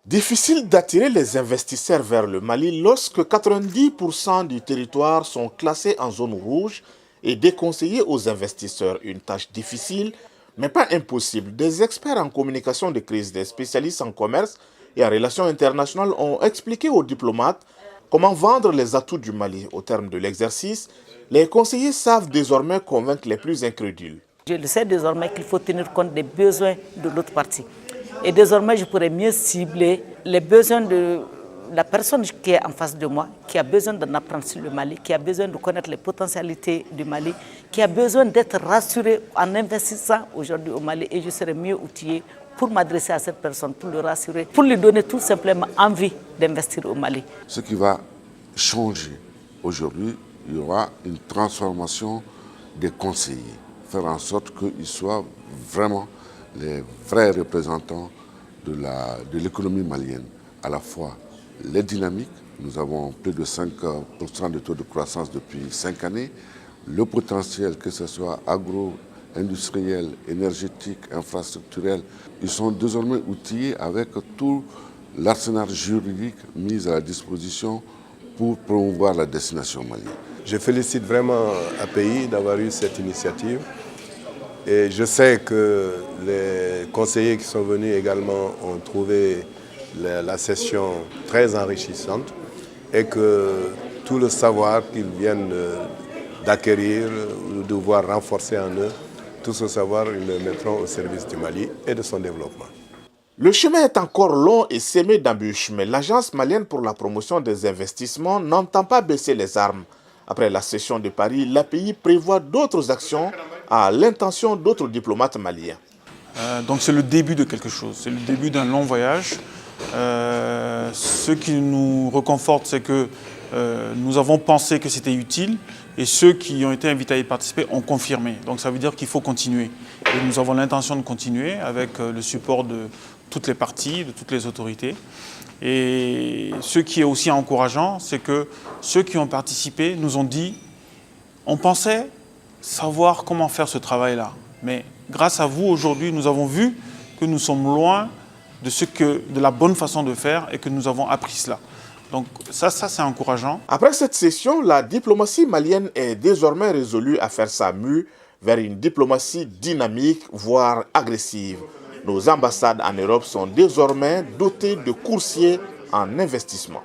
Difficile d'attirer les investisseurs vers le Mali lorsque 90% du territoire sont classés en zone rouge et déconseillés aux investisseurs. Une tâche difficile, mais pas impossible. Des experts en communication de crise, des spécialistes en commerce et en relations internationales ont expliqué aux diplomates comment vendre les atouts du Mali. Au terme de l'exercice, les conseillers savent désormais convaincre les plus incrédules. Je le sais désormais qu'il faut tenir compte des besoins de l'autre partie. Et désormais, je pourrais mieux cibler les besoins de la personne qui est en face de moi, qui a besoin d'en apprendre sur le Mali, qui a besoin de connaître les potentialités du Mali, qui a besoin d'être rassuré en investissant aujourd'hui au Mali. Et je serai mieux outillé pour m'adresser à cette personne, pour le rassurer, pour lui donner tout simplement envie d'investir au Mali. Ce qui va changer aujourd'hui, il y aura une transformation des conseillers, faire en sorte qu'ils soient vraiment les vrais représentants de l'économie malienne, à la fois les dynamiques, nous avons plus de 5% de taux de croissance depuis 5 années, le potentiel, que ce soit agro-industriel, énergétique, infrastructurel, ils sont désormais outillés avec tout l'arsenal juridique mis à la disposition pour promouvoir la destination malienne. Je félicite vraiment API d'avoir eu cette initiative. Et je sais que les conseillers qui sont venus également ont trouvé la session très enrichissante et que tout le savoir qu'ils viennent d'acquérir ou de devoir renforcer en eux, tout ce savoir, ils le mettront au service du Mali et de son développement. Le chemin est encore long et semé d'embûches, mais l'Agence malienne pour la promotion des investissements n'entend pas baisser les armes. Après la session de Paris, l'API prévoit d'autres actions à l'intention d'autres diplomates maliens. Donc c'est le début de quelque chose, c'est le début d'un long voyage. Ce qui nous reconforte, c'est que nous avons pensé que c'était utile et ceux qui ont été invités à y participer ont confirmé. Donc ça veut dire qu'il faut continuer. Et nous avons l'intention de continuer avec le support de toutes les parties, de toutes les autorités. Et ce qui est aussi encourageant, c'est que ceux qui ont participé nous ont dit « on pensait savoir comment faire ce travail-là, mais grâce à vous aujourd'hui, nous avons vu que nous sommes loin de la bonne façon de faire et que nous avons appris cela. » Donc ça c'est encourageant. Après cette session, la diplomatie malienne est désormais résolue à faire sa mue vers une diplomatie dynamique, voire agressive. Nos ambassades en Europe sont désormais dotées de coursiers en investissement.